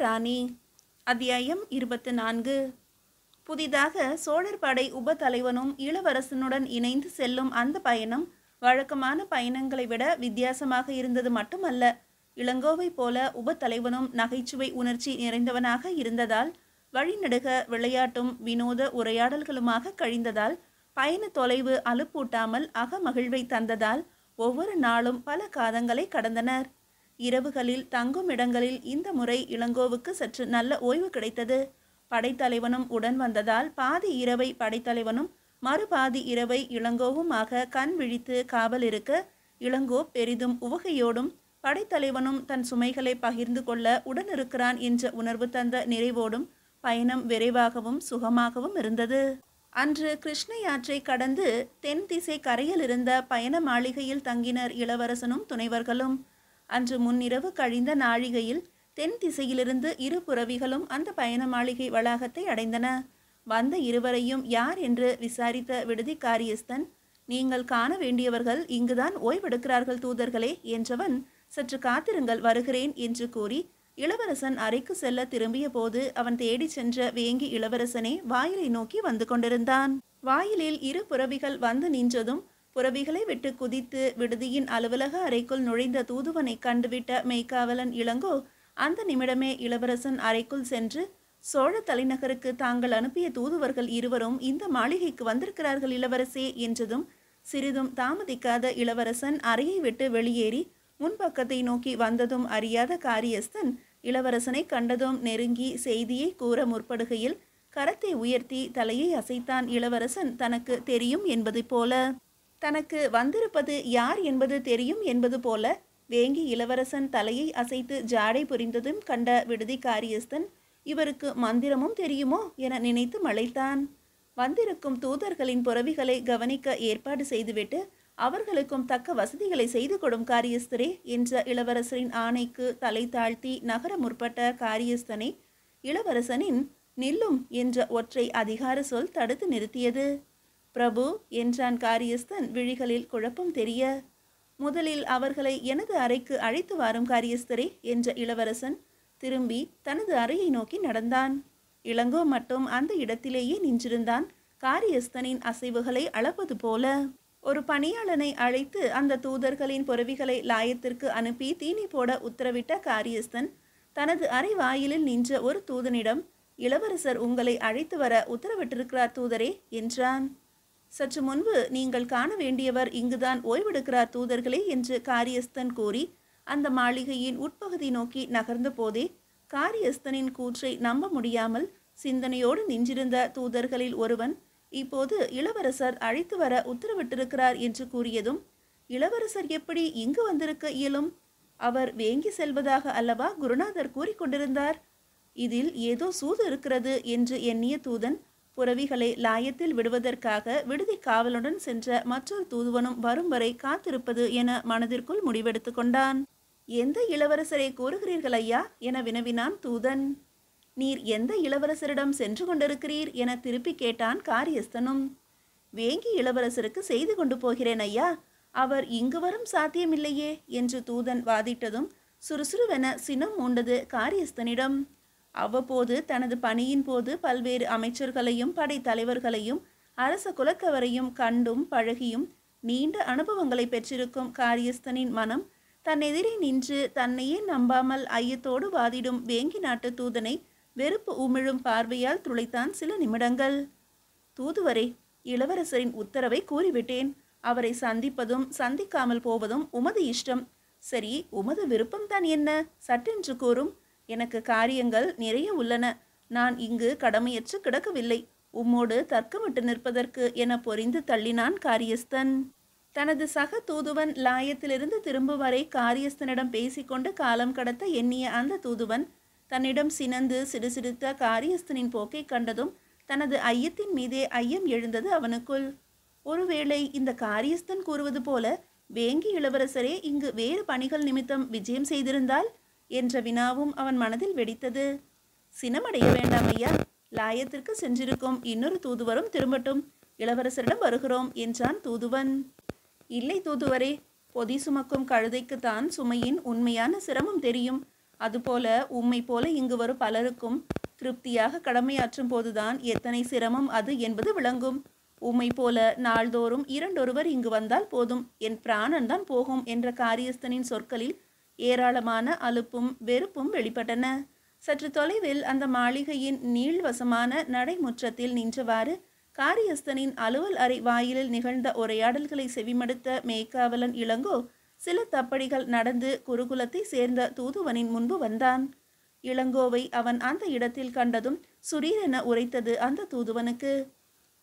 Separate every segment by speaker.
Speaker 1: யுவராணி. அத்தியாயம் 24. புதிதாக சோழர் படை உப தலைவனும் இளவரசனுடன் இணைந்து செல்லும் அந்த பயணம் வழக்கமான பயணங்களை விட வித்தியாசமாக இருந்தது மட்டுமல்ல, இளங்கோவை போல உப தலைவனும் நகைச்சுவை உணர்ச்சி நிறைந்தவனாக இருந்ததால், வழிநெடுக விளையாட்டும் வினோத உரையாடல்களுமாக கழிந்ததால், பயண தொலைவு அலுப்பூட்டாமல் அகமகிழ்வை தந்ததால் ஒவ்வொரு நாளும் பல காதங்களை கடந்தனர். இரவுகளில் தங்கும் இடங்களில் இந்த முறை இளங்கோவுக்கு சற்று நல்ல ஓய்வு கிடைத்தது. படைத்தலைவனும் உடன் வந்ததால் பாதி இரவை படைத்தலைவனும் மறுபாதி இரவை இளங்கோவுமாக கண் விழித்து காவல் இருக்க, இளங்கோ பெரிதும் உவகையோடும் படைத்தலைவனும் தன் சுமைகளை பகிர்ந்து கொள்ள உடனிருக்கிறான் என்ற உணர்வு தந்த நிறைவோடும் பயணம் விரைவாகவும் சுகமாகவும் இருந்தது. அன்று கிருஷ்ணையாற்றை கடந்து தென் திசை கரையில் இருந்த பயண மாளிகையில் தங்கினர் இளவரசனும் துணைவர்களும். அன்று முன்னிரவு கழிந்த நாழிகையில் தென் திசையிலிருந்து இரு புரவிகளும் அந்த பயண மாளிகை வளாகத்தை அடைந்தன. வந்த இருவரையும் யார் என்று விசாரித்த விடுதி காரியஸ்தன், நீங்கள் காண வேண்டியவர்கள் இங்குதான் ஓய்வெடுக்கிறார்கள் தூதர்களே என்றவன், சற்று காத்திருங்கள், வருகிறேன் என்று கூறி இளவரசன் அறைக்கு செல்ல திரும்பிய போது அவன் தேடி சென்ற வேங்கி இளவரசனே வாயிலை நோக்கி வந்து கொண்டிருந்தான். வாயிலில் இரு புரவிகள் வந்து நின்றதும் புரவிகளை விட்டு குதித்து விடுதியின் அலுவலக அறைக்குள் நுழைந்த தூதுவனை கண்டுவிட்ட மெய்க்காவலன் இளங்கோ அந்த நிமிடமே இளவரசன் அறைக்குள் சென்று, சோழ தலைநகருக்கு தாங்கள் அனுப்பிய தூதுவர்கள் இருவரும் இந்த மாளிகைக்கு வந்திருக்கிறார்கள் இளவரசே என்றதும், சிறிதும் தாமதிக்காத இளவரசன் அறையை விட்டு வெளியேறி முன்பக்கத்தை நோக்கி வந்ததும் அறியாத காரியஸ்தன் இளவரசனை கண்டதும் நெருங்கி செய்தியை கூற முற்படுகையில் கரத்தை உயர்த்தி தலையை அசைத்தான். இளவரசன் தனக்கு தெரியும் என்பது போல, தனக்கு வந்திருப்பது யார் என்பது தெரியும் என்பது போல வேங்கி இளவரசன் தலையை அசைத்து ஜாடை புரிந்ததும் கண்ட விடுதி காரியஸ்தன், இவருக்கு மந்திரமும் தெரியுமோ என நினைத்து மலைத்தான். வந்திருக்கும் தூதர்களின் புரவிகளை கவனிக்க ஏற்பாடு செய்துவிட்டு அவர்களுக்கும் தக்க வசதிகளை செய்து கொடும் காரியஸ்தரே என்ற இளவரசரின் ஆணைக்கு தலை தாழ்த்தி நகர முற்பட்ட காரியஸ்தனை இளவரசனின் நில்லும் என்ற ஒற்றை அதிகார சொல் தடுத்து நிறுத்தியது. பிரபு என்றான் காரியஸ்தன் விழிகளில் குழப்பம் தெரிய. முதலில் அவர்களை எனது அறைக்கு அழைத்து வாரும் காரியஸ்தரே என்ற இளவரசன் திரும்பி தனது அறையை நோக்கி நடந்தான். இளங்கோ மட்டும் அந்த இடத்திலேயே நின்றிருந்தான், காரியஸ்தனின் அசைவுகளை அளப்பது போல. ஒரு பணியாளனை அழைத்து அந்த தூதர்களின் புரவிகளை லாயத்திற்கு அனுப்பி தீனி போட உத்தரவிட்ட காரியஸ்தன் தனது அறை வாயிலில் நின்ற ஒரு தூதனிடம், இளவரசர் உங்களை அழைத்து வர உத்தரவிட்டிருக்கிறார் தூதரே என்றான். சற்று முன்பு நீங்கள் காண வேண்டியவர் இங்குதான் ஓய்வெடுக்கிறார் தூதர்களே என்று காரியஸ்தன் கூறி அந்த மாளிகையின் உட்பகுதி நோக்கி நகர்ந்த போதே காரியஸ்தனின் கூற்றை நம்ப முடியாமல் சிந்தனையோடு நின்றிருந்த தூதர்களில் ஒருவன், இப்போது இளவரசர் அழைத்து வர உத்தரவிட்டிருக்கிறார் என்று கூறியதும், இளவரசர் எப்படி இங்கு வந்திருக்க இயலும்? அவர் வேங்கி செல்வதாக அல்லவா குருநாதர் கூறிக்கொண்டிருந்தார். இதில் ஏதோ சூது இருக்கிறது என்று எண்ணிய தூதன் புரவிகளை லாயத்தில் விடுவதற்காக விடுதி காவலுடன் சென்ற மற்றொரு தூதுவனும் வரும் வரை காத்திருப்பது என மனதிற்குள் முடிவெடுத்து கொண்டான். எந்த இளவரசரை கூறுகிறீர்கள் ஐயா என வினவினான் தூதன். நீர் எந்த இளவரசரிடம் சென்று கொண்டிருக்கிறீர் என திருப்பி கேட்டான் காரியஸ்தனும். வேங்கி இளவரசருக்கு செய்து கொண்டு போகிறேன் ஐயா, அவர் இங்கு வரும் சாத்தியமில்லையே என்று தூதன் வாதிட்டதும் சுறுசுறுவென சினம் மூண்டது காரியஸ்தனிடம். அவ்வப்போது தனது பணியின் போது பல்வேறு அமைச்சர்களையும் படை தலைவர்களையும் அரச குலத்தவரையும் கண்டும் பழகியும் நீண்ட அனுபவங்களை பெற்றிருக்கும் காரியஸ்தனின் மனம் தன்னெதிரே நின்று தன்னையே நம்பாமல் ஐயத்தோடு வாதிடும் வேங்கி நாட்டு தூதனை வெறுப்பு உமிழும் பார்வையால் துளைத்தான் சில நிமிடங்கள். தூதுவரே, இளவரசரின் உத்தரவை கூறிவிட்டேன். அவரை சந்திப்பதும் சந்திக்காமல் போவதும் உமது இஷ்டம். சரி, உமது விருப்பம்தான் என்ன? சட்டென்று கூறும். எனக்கு காரியங்கள் நிறைய உள்ளன. நான் இங்கு கடமையற்று கிடக்கவில்லை. உம்மோடு தர்க்கமிட்டு நிற்பதற்கு என பொறிந்து தள்ளினான் காரியஸ்தன். தனது சக தூதுவன் லாயத்திலிருந்து திரும்பும் வரை காரியஸ்தனிடம் பேசிக்கொண்டு காலம் கடத்த எண்ணிய அந்த தூதுவன் தன்னிடம் சினந்து சிடுசிடுத்த காரியஸ்தனின் போக்கை கண்டதும் தனது ஐயத்தின் மீதே ஐயம் எழுந்தது அவனுக்குள். ஒருவேளை இந்த காரியஸ்தன் கூறுவது போல வேங்கி இளவரசரே இங்கு வேறு பணிகள் நிமித்தம் விஜயம் செய்திருந்தால் என்ற வினாவும் அவன் மனதில் வெடித்தது. சினமடைய வேண்டாம் ஐயா, லாயத்திற்கு சென்றிருக்கும் இன்னொரு தூதுவரும் திரும்பட்டும், இளவரசரிடம் வருகிறோம் என்றான் தூதுவன். இல்லை தூதுவரே, பொதி சுமக்கும் கழுதைக்குத்தான் சுமையின் உண்மையான சிரமம் தெரியும். அதுபோல உம்மை போல இங்கு வரும் பலருக்கும் திருப்தியாக கடமையாற்றும் போதுதான் எத்தனை சிரமம் அது என்பது விளங்கும். உம்மை போல நாள்தோறும் இரண்டொருவர் இங்கு வந்தால் போதும், என் பிராணன்தான் போகும் என்ற காரியஸ்தனின் சொற்களில் ஏராளமான அலுப்பும் வெறுப்பும் வெளிப்பட்டன. சற்று தொலைவில் அந்த மாளிகையின் நீள்வசமான நடைமுற்றத்தில் நின்றவாறு காரியஸ்தனின் அலுவல் அறை வாயிலில் நிகழ்ந்த உரையாடல்களை செவிமடுத்த மேய்க்காவலன் இளங்கோ சில தப்படிகள் நடந்து குருகுலத்தை சேர்ந்த தூதுவனின் முன்பு வந்தான். இளங்கோவை அவன் அந்த இடத்தில் கண்டதும் சுரீரென உரைத்தது அந்த தூதுவனுக்கு.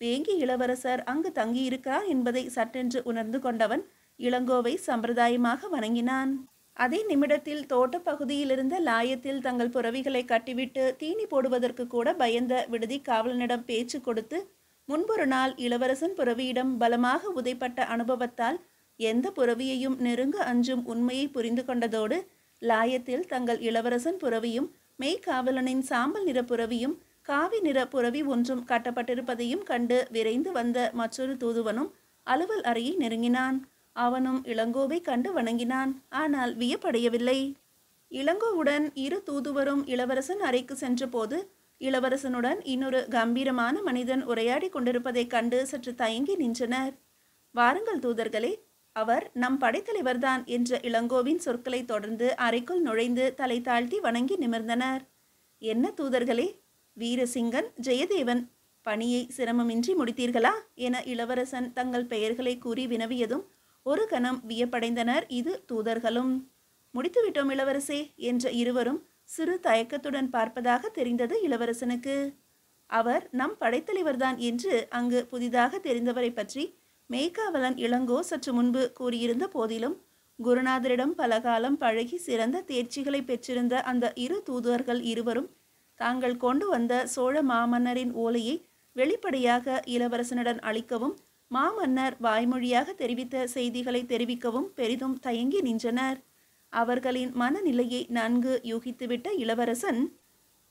Speaker 1: வேங்கி இளவரசர் அங்கு தங்கியிருக்கிறார் என்பதை சட்டென்று உணர்ந்து கொண்டவன் இளங்கோவை சம்பிரதாயமாக வணங்கினான். அதே நிமிடத்தில் தோட்டப்பகுதியிலிருந்த லாயத்தில் தங்கள் புறவிகளை கட்டிவிட்டு தீனி போடுவதற்கு கூட பயந்த விடுதி காவலனிடம் பேச்சு கொடுத்து முன்பொரு நாள் இளவரசன் புறவியிடம் பலமாக உதைப்பட்ட அனுபவத்தால் எந்த புறவியையும் நெருங்க அஞ்சும் உண்மையை புரிந்து கொண்டதோடு லாயத்தில் தங்கள் இளவரசன் புறவியும் மெய்காவலனின் சாம்பல் நிற புறவியும் காவி நிற புறவி ஒன்றும் கட்டப்பட்டிருப்பதையும் கண்டு விரைந்து வந்த மற்றொரு தூதுவனும் அலுவல் அறையை நெருங்கினான். அவனும் இளங்கோவை கண்டு வணங்கினான். ஆனால் வியப்படையவில்லை. இளங்கோவுடன் இரு தூதுவரும் இளவரசன் அறைக்கு சென்றபோது இளவரசனுடன் இன்னொரு கம்பீரமான மனிதன் உரையாடி கொண்டிருப்பதைக் கண்டு சற்று தயங்கி நின்றனர். வாருங்கள் தூதர்களே, அவர் நம் படைத்தலைவர்தான் என்ற இளங்கோவின் சொற்களை தொடர்ந்து அறைக்குள் நுழைந்து தலை தாழ்த்தி வணங்கி நிமிர்ந்தனர். என்ன தூதர்களே, வீரசிங்கன், ஜெயதேவன், பணியை சிரமமின்றி முடித்தீர்களா என இளவரசன் தங்கள் பெயர்களை கூறி வினவியதும் ஒரு கணம் வியப்படைந்தனர் இது தூதர்களும். முடித்துவிட்டோம் இளவரசே என்ற இருவரும் சிறு தயக்கத்துடன் பார்ப்பதாக தெரிந்தது இளவரசனுக்கு. அவர் நம் படைத்தலைவர்தான் என்று அங்கு புதிதாக தெரிந்தவரை பற்றி மேய்காவலன் இளங்கோ சற்று முன்பு கூறியிருந்த போதிலும் குருநாதரிடம் பலகாலம் பழகி சிறந்த தேர்ச்சிகளை பெற்றிருந்த அந்த இரு தூதுவர்கள் இருவரும் தாங்கள் கொண்டு வந்த சோழ மாமன்னரின் ஓலையை வெளிப்படையாக இளவரசனுடன் அளிக்கவும் மாமன்னர் வாய்மொழியாக தெரிவித்த செய்திகளை தெரிவிக்கவும் பெரிதும் தயங்கி நின்றனர். அவர்களின் மனநிலையை நன்கு யூகித்துவிட்ட இளவரசன்,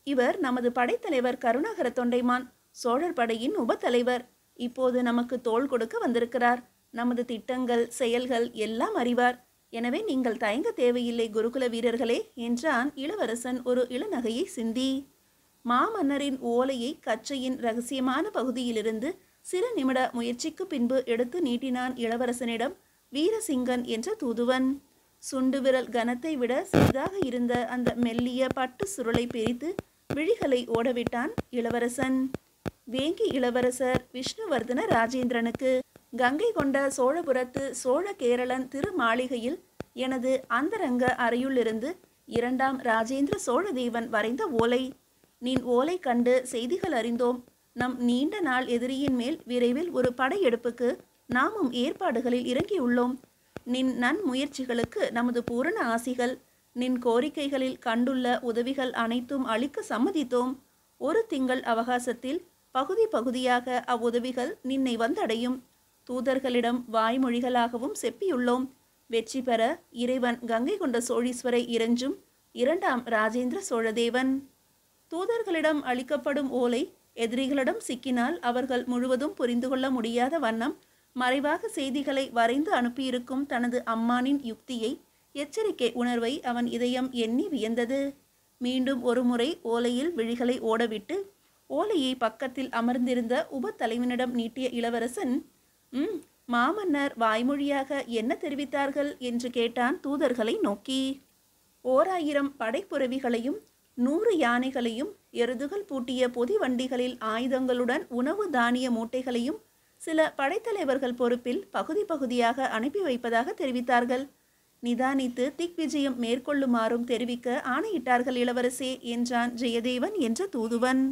Speaker 1: இவர் நமது படைத்தலைவர் கருணாகர தொண்டைமான், சோழர் படையின் உபத்தலைவர். இப்போது நமக்கு தோள் கொடுக்க வந்திருக்கிறார். நமது திட்டங்கள் செயல்கள் எல்லாம் அறிவார். எனவே நீங்கள் தயங்க தேவையில்லை குருகுல வீரர்களே என்றான் இளவரசன் ஒரு இளநகையை சிந்தி. மாமன்னரின் ஓலையை கச்சையின் இரகசியமான பகுதியிலிருந்து சில நிமிட முயற்சிக்கு பின்பு எடுத்து நீட்டினான் இளவரசனிடம் வீரசிங்கன் என்ற தூதுவன். சுண்டு விரல் கனத்தை விட சிறிதாக இருந்த அந்த மெல்லிய பட்டு சுருளை பிரித்து விழிகளை ஓடவிட்டான் இளவரசன். வேங்கி இளவரசர் விஷ்ணுவர்தன ராஜேந்திரனுக்கு கங்கை கொண்ட சோழபுரத்து சோழ கேரளன் திருமாளிகையில் எனது அந்தரங்க அறையுள்ளிருந்து 2ஆம் ராஜேந்திர சோழதேவன் வரைந்த ஓலை. நின் ஓலை கண்டு செய்திகள் அறிந்தோம். நம் நீண்ட நாள் எதிரியின் மேல் விரைவில் ஒரு படையெடுப்புக்கு நாமும் ஏற்பாடுகளில் இறங்கியுள்ளோம். நின் நன்முயற்சிகளுக்கு நமது பூரண ஆசிகள். நின் கோரிக்கைகளில் கண்டுள்ள உதவிகள் அனைத்தும் அளிக்க சம்மதித்தோம். ஒரு திங்கள் அவகாசத்தில் பகுதி பகுதியாக அவ்வுதவிகள் நின்னை வந்தடையும். தூதர்களிடம் வாய்மொழிகளாகவும் செப்பியுள்ளோம். வெற்றி பெற இறைவன் கங்கை கொண்ட சோழீஸ்வரை இறைஞ்சும் 2ஆம் ராஜேந்திர சோழதேவன். தூதர்களிடம் அளிக்கப்படும் ஓலை எதிரிகளிடம் சிக்கினால் அவர்கள் முழுவதும் புரிந்து கொள்ள முடியாத வண்ணம் மறைவாக செய்திகளை வரைந்து அனுப்பியிருக்கும் தனது அம்மானின் யுக்தியை, எச்சரிக்கை உணர்வை அவன் இதயம் எண்ணி வியந்தது. மீண்டும் ஒரு முறை ஓலையில் விழிகளை ஓடவிட்டு ஓலையை பக்கத்தில் அமர்ந்திருந்த உபத்தலைவனிடம் நீட்டிய இளவரசன், மாமன்னர் வாய்மொழியாக என்ன தெரிவித்தார்கள் என்று கேட்டான் தூதர்களை நோக்கி. 1000 படைப்புறவிகளையும் 100 யானைகளையும் எருதுகள் பூட்டிய பொதி வண்டிகளில் ஆயுதங்களுடன் உணவு தானிய மூட்டைகளையும் சில படைத்தலைவர்கள் பொறுப்பில் பகுதி பகுதியாக அனுப்பி வைப்பதாக தெரிவித்தார்கள். நிதானித்து திக்விஜயம் மேற்கொள்ளுமாறும் தெரிவிக்க ஆணையிட்டார்கள் இளவரசே என்றான் ஜெயதேவன் என்ற தூதுவன்.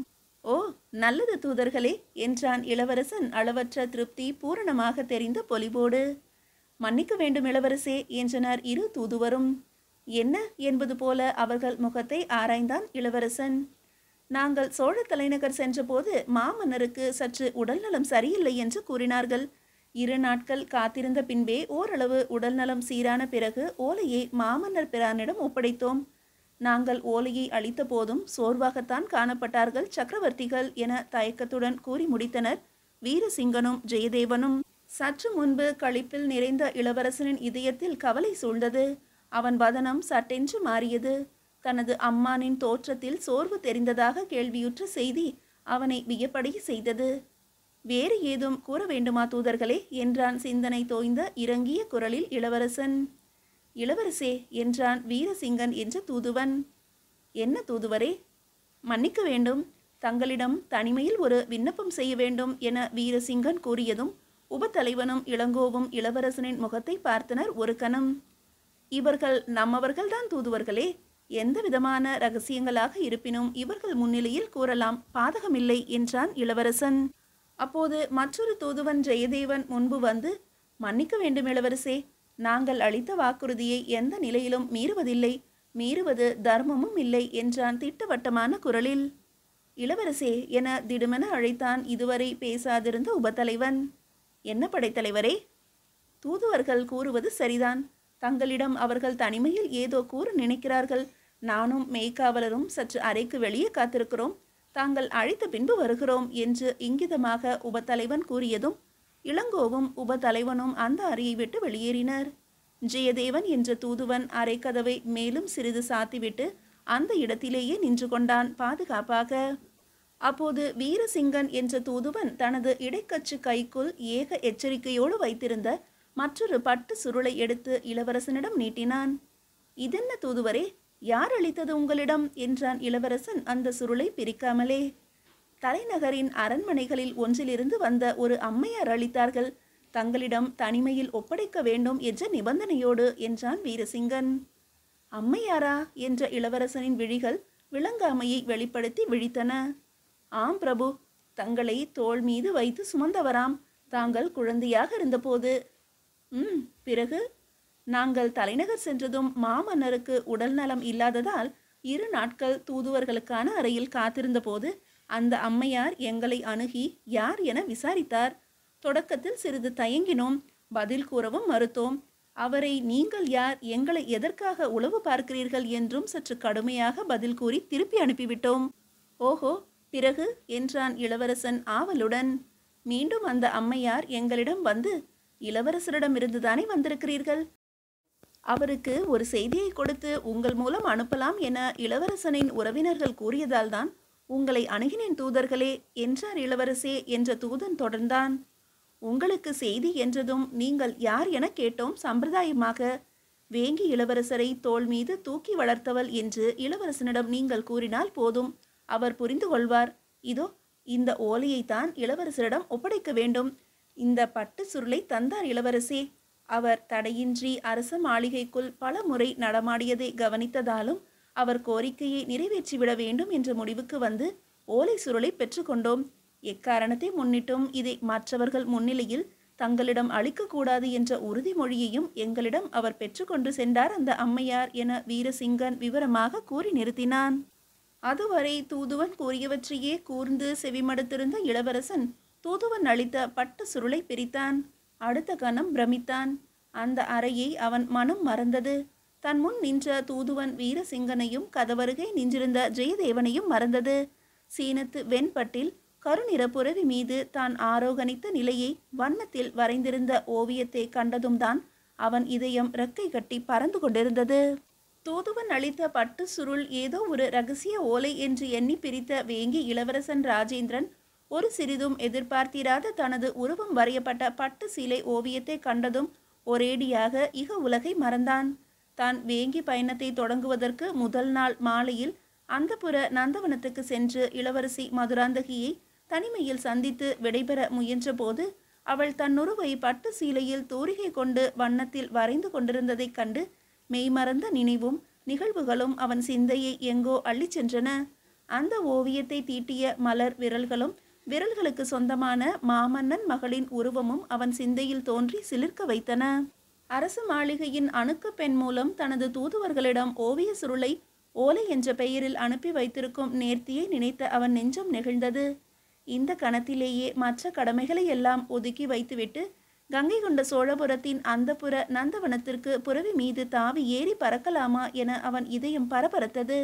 Speaker 1: ஓ, நல்லது தூதர்களே என்றான் இளவரசன் அளவற்ற திருப்தி பூரணமாக தெரிந்த பொலிவோடு. மன்னிக்க வேண்டும் இளவரசே என்றனர் இரு தூதுவரும். என்ன என்பது போல அவர்கள் முகத்தை ஆராய்ந்தான் இளவரசன். நாங்கள் சோழ தலைநகர் சென்றபோது மாமன்னருக்கு சற்று உடல்நலம் சரியில்லை என்று கூறினார்கள். 2 நாட்கள் காத்திருந்த பின்பே ஓரளவு உடல்நலம் சீரான பிறகு ஓலையை மாமன்னர் பிரானிடம் ஒப்படைத்தோம். நாங்கள் ஓலையை அளித்த போதும் சோர்வாகத்தான் காணப்பட்டார்கள் சக்கரவர்த்திகள் என தயக்கத்துடன் கூறி முடித்தனர் வீரசிங்கனும் ஜெயதேவனும். சற்று முன்பு களிப்பில் நிறைந்த இளவரசனின் இதயத்தில் கவலை சூழ்ந்தது. அவன் வதனம் சட்டென்று மாறியது. தனது அம்மானின் தோற்றத்தில் சோர்வு தெரிந்ததாக கேள்வியுற்ற செய்தி அவனை வியப்படைய செய்தது. வேறு ஏதும் கூற வேண்டுமா தூதர்களே என்றான் சிந்தனை தோய்ந்த இறங்கிய குரலில் இளவரசன். இளவரசே என்றான் வீரசிங்கன் என்ற தூதுவன். என்ன தூதுவரே? மன்னிக்க வேண்டும், தங்களிடம் தனிமையில் ஒரு விண்ணப்பம் செய்ய வேண்டும் என வீரசிங்கன் கூறியதும் உபத்தலைவனும் இளங்கோவும் இளவரசனின் முகத்தை பார்த்தனர் ஒரு கணம். இவர்கள் நம்மவர்கள்தான் தூதுவர்களே, எந்த விதமான இரகசியங்களாக இருப்பினும் இவர்கள் முன்னிலையில் கூறலாம், பாதகமில்லை என்றான் இளவரசன். அப்போது மற்றொரு தூதுவன் ஜெயதேவன் முன்பு வந்து, மன்னிக்க வேண்டும் இளவரசே, நாங்கள் அளித்த வாக்குறுதியை எந்த நிலையிலும் மீறுவதில்லை, மீறுவது தர்மமும் இல்லை என்றான் திட்டவட்டமான குரலில். இளவரசே என திடுமென அழைத்தான் இதுவரை பேசாதிருந்த உபத்தலைவன். என்ன படைத்தலைவரே? தூதுவர்கள் கூறுவது சரிதான். தங்களிடம் அவர்கள் தனிமையில் ஏதோ கூற நினைக்கிறார்கள். நானும் மெய்க்காவலரும் சற்று அறைக்கு வெளியே காத்திருக்கிறோம். தாங்கள் அழைத்த பின்பு வருகிறோம் என்று இங்கிதமாக உபத்தலைவன் கூறியதும் இளங்கோவும் உபத்தலைவனும் அந்த அறையை விட்டு வெளியேறினர். ஜெயதேவன் என்ற தூதுவன் அறைக்கதவை மேலும் சிறிது சாத்திவிட்டு அந்த இடத்திலேயே நின்று கொண்டான் பாதுகாப்பாக. அப்போது வீரசிங்கன் என்ற தூதுவன் தனது இடைக்கச்சு கைக்குள் ஏக எச்சரிக்கையோடு வைத்திருந்த மற்றொரு பட்டு சுருளை எடுத்து இளவரசனிடம் நீட்டினான். இதென்ன தூதுவரே, யார் அளித்தது உங்களிடம் என்றான் இளவரசன் அந்த சுருளை பிரிக்காமலே. தலைநகரின் அரண்மனைகளில் ஒன்றிலிருந்து வந்த ஒரு அம்மையார் அளித்தார்கள். தங்களிடம் தனிமையில் ஒப்படைக்க வேண்டும் என்ற நிபந்தனையோடு என்றான் வீரசிங்கன். அம்மையாரா என்ற இளவரசனின் விழிகள் விளங்காமையை வெளிப்படுத்தி விழித்தன. ஆம் பிரபு, தங்களை தோள் மீது வைத்து சுமந்தவராம். தாங்கள் குழந்தையாக இருந்தபோது. பிறகு? நாங்கள் தலைநகர் சென்றதும் மாமன்னருக்கு உடல் நலம் இல்லாததால் 2 நாட்கள் தூதுவர்களுக்கான அறையில் காத்திருந்த போது அந்த அம்மையார் எங்களை அணுகி யார் என விசாரித்தார். தொடக்கத்தில் சிறிது தயங்கினோம், பதில் கூறவும் மறுத்தோம். அவரை நீங்கள் யார், எங்களை எதற்காக உளவு பார்க்கிறீர்கள் என்றும் சற்று கடுமையாக பதில் கூறி திருப்பி அனுப்பிவிட்டோம். ஓஹோ, பிறகு என்றான் இளவரசன் ஆவலுடன். மீண்டும் அந்த அம்மையார் எங்களிடம் வந்து, இளவரசரிடமிருந்துதானே வந்திருக்கிறீர்கள், அவருக்கு ஒரு செய்தியை கொடுத்து உங்கள் மூலம் அனுப்பலாம் என இளவரசனின் உறவினர்கள் கூறியதால்தான் உங்களை அணுகினேன் தூதர்களே என்றார். இளவரசே என்ற தூதன் தொடர்ந்தான். உங்களுக்கு செய்தி என்றதும் நீங்கள் யார் என கேட்டோம். சம்பிரதாயமாக வேங்கி இளவரசரை தோள் மீது தூக்கி வளர்த்தவள் என்று இளவரசனிடம் நீங்கள் கூறினால் போதும், அவர் புரிந்து கொள்வார். இதோ இந்த ஓலையைத்தான் இளவரசரிடம் ஒப்படைக்க வேண்டும். இந்த பட்டு சுருளை தந்தார் இளவரசே. அவர் தடையின்றி அரச மாளிகைக்குள் பல முறை நடமாடியதை கவனித்ததாலும் அவர் கோரிக்கையை நிறைவேற்றிவிட வேண்டும் என்ற முடிவுக்கு வந்து ஓலை சுருளை பெற்றுக்கொண்டோம். எக்காரணத்தை முன்னிட்டும் இதை மற்றவர்கள் முன்னிலையில் தங்களிடம் அளிக்கக்கூடாது என்ற உறுதிமொழியையும் எங்களிடம் அவர் பெற்றுக்கொண்டு சென்றார் அந்த அம்மையார் என வீரசிங்கன் விவரமாக கூறி நிறுத்தினான். அதுவரை தூதுவன் கூறியவற்றையே கூர்ந்து செவிமடுத்திருந்த இளவரசன் தூதுவன் அளித்த பட்டு சுருளை பிரித்தான். அடுத்த கணம் பிரமித்தான். அந்த அறையை அவன் மனம் மறந்தது. தன் முன் நின்ற தூதுவன் வீரசிங்கனையும் கதவருகே நின்றிருந்த ஜெயதேவனையும் மறந்தது. சீனத்து வெண்பட்டில் கருநிற புரவி மீது தான் ஆரோகணித்த நிலையை வண்ணத்தில் வரைந்திருந்த ஓவியத்தை கண்டதும் தான் அவன் இதயம் ரெக்கை கட்டி பறந்து கொண்டிருந்தது. தூதுவன் அளித்த பட்டு சுருள் ஏதோ ஒரு இரகசிய ஓலை என்று எண்ணி பிரித்த வேங்கி இளவரசன் ராஜேந்திரன் ஒரு சிறிதும் எதிர்பார்த்திராத தனது உருவம் வரையப்பட்ட பட்டு சீலை ஓவியத்தை கண்டதும் ஒரேடியாக இக உலகை மறந்தான். தான் வேங்கி பயணத்தை தொடங்குவதற்கு முதல் நாள் மாலையில் அந்தப்புற நந்தவனத்துக்கு சென்று இளவரசி மதுராந்தகியை தனிமையில் சந்தித்து விடைபெற முயன்ற போது அவள் தன்னுருவை பட்டு சீலையில் தூரிகை கொண்டு வண்ணத்தில் வரைந்து கொண்டிருந்ததைக் கண்டு மெய்மறந்த நினைவும் நிகழ்வுகளும் அவன் சிந்தையை எங்கோ அள்ளிச் சென்றன. அந்த ஓவியத்தை தீட்டிய மலர் விரல்களும் விரல்களுக்கு சொந்தமான மாமன்னன் மகளின் உருவமும் அவன் சிந்தையில் தோன்றி சிலிர்க்க வைத்தன. அரசு மாளிகையின் அணுக்க பெண் மூலம் தனது தூதுவர்களிடம் ஓவிய சுருளை ஓலை என்ற பெயரில் அனுப்பி வைத்திருக்கும் நேர்த்தியை நினைத்த அவன் நெஞ்சம் நெகிழ்ந்தது. இந்த கணத்திலேயே மற்ற கடமைகளை எல்லாம் ஒதுக்கி வைத்துவிட்டு கங்கை கொண்ட சோழபுரத்தின் அந்தப்புற நந்தவனத்திற்கு புரவி மீது தாவி ஏறி பறக்கலாமா என அவன் இதயம் பரபரத்தது.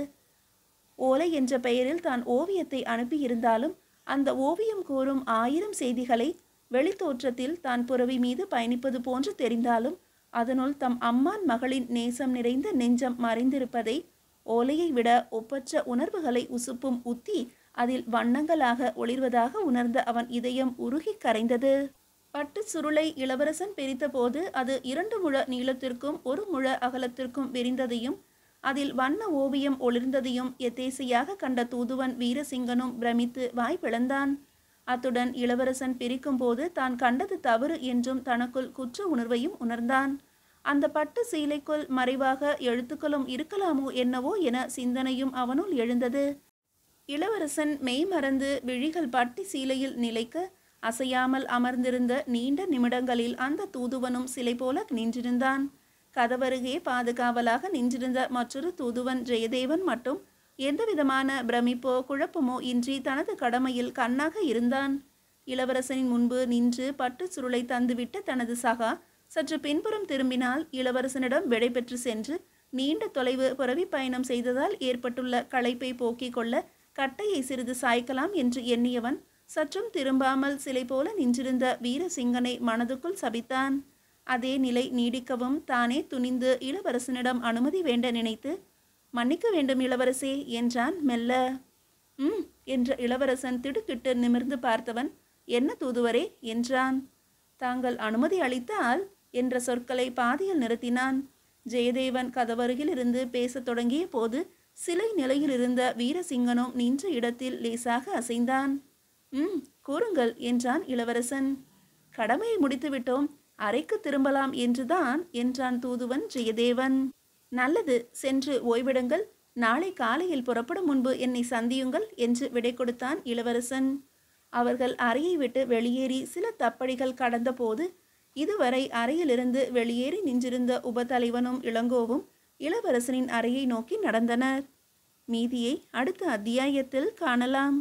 Speaker 1: ஓலை என்ற பெயரில் தான் ஓவியத்தை அனுப்பியிருந்தாலும் அந்த ஓவியம் கூறும் 1000 செய்திகளை வெளித்தோற்றத்தில் தான் புரவி மீது பயணிப்பது போன்று தெரிந்தாலும் அதனுள் தம் அம்மான் மகளின் நேசம் நிறைந்த நெஞ்சம் மறைந்திருப்பதை ஓலையை விட ஒப்பற்ற உணர்வுகளை உசுப்பும் உத்தி அதில் வண்ணங்களாக ஒளிர்வதாக உணர்ந்த அவன் இதயம் உருகி கரைந்தது. பட்டு சுருளை இளவரசன் பிரித்தபோது அது 2 முழ நீளத்திற்கும் 1 முழ அகலத்திற்கும் விரிந்ததையும் அதில் வண்ண ஓவியம் ஒளிர்ந்ததையும் எதேசையாக கண்ட தூதுவன் வீரசிங்கனும் பிரமித்து வாய் பிளந்தான். அத்துடன் இளவரசன் பிரிக்கும் போது தான் கண்டது தவறு என்றும் தனக்குள் குற்ற உணர்வையும் உணர்ந்தான். அந்த பட்டு சீலைக்குள் மறைவாக எழுத்துக்களும் இருக்கலாமோ என்னவோ என சிந்தனையும் அவனுள் எழுந்தது. இளவரசன் மெய் மறந்து விழிகள் பட்டு சீலையில் நிலைக்க அசையாமல் அமர்ந்திருந்த நீண்ட நிமிடங்களில் அந்த தூதுவனும் சிலை போல நின்றிருந்தான். கதவருகே பாதுகாவலாக நின்றிருந்த மற்றொரு தூதுவன் ஜெயதேவன் மட்டும் எந்தவிதமான பிரமிப்போ குழப்பமோ இன்றி தனது கடமையில் கண்ணாக இருந்தான். இளவரசனின் முன்பு நின்று பட்டு சுருளை தந்துவிட்ட தனது சகா சற்று பின்புறம் திரும்பினால் இளவரசனிடம் விடை பெற்று சென்று நீண்ட தொலைவு புறவி பயணம் செய்ததால் ஏற்பட்டுள்ள களைப்பை போக்கிக் கொள்ள கட்டையை சிறிது சாய்க்கலாம் என்று எண்ணியவன் சற்றும் திரும்பாமல் சிலை போல நின்றிருந்த வீரசிங்கனை மனதுக்குள் சபித்தான். அதே நிலை நீடிக்கவும் தானே துணிந்து இளவரசனிடம் அனுமதி வேண்ட நினைத்து, மன்னிக்க வேண்டும் இளவரசே என்றான் மெல்ல. என்ற இளவரசன் திடுக்கிட்டு நிமிர்ந்து பார்த்தவன், என்ன தூதுவரே என்றான். தாங்கள் அனுமதி அளித்தால் என்ற சொற்களை பாதியில் நிறுத்தினான். ஜெயதேவன் கதவருகில் இருந்து பேசத் தொடங்கிய போது சிலை நிலையில் இருந்த வீரசிங்கனும் நின்ற இடத்தில் லேசாக அசைந்தான். கூறுங்கள் என்றான் இளவரசன். கடமையை முடித்துவிட்டோம், அறைக்கு திரும்பலாம் என்றுதான் என்றான் தூதுவன் ஜெயதேவன். நல்லது, சென்று ஓய்விடுங்கள், நாளை காலையில் புறப்படும் முன்பு என்னை சந்தியுங்கள் என்று விடை கொடுத்தான் இளவரசன். அவர்கள் அறையை விட்டு வெளியேறி சில தப்படிகள் கடந்த போது இதுவரை அறையிலிருந்து வெளியேறி நின்றிருந்த உபதலைவனும் இளங்கோவும் இளவரசனின் அறையை நோக்கி நடந்தனர். மீதியை அடுத்த அத்தியாயத்தில் காணலாம்.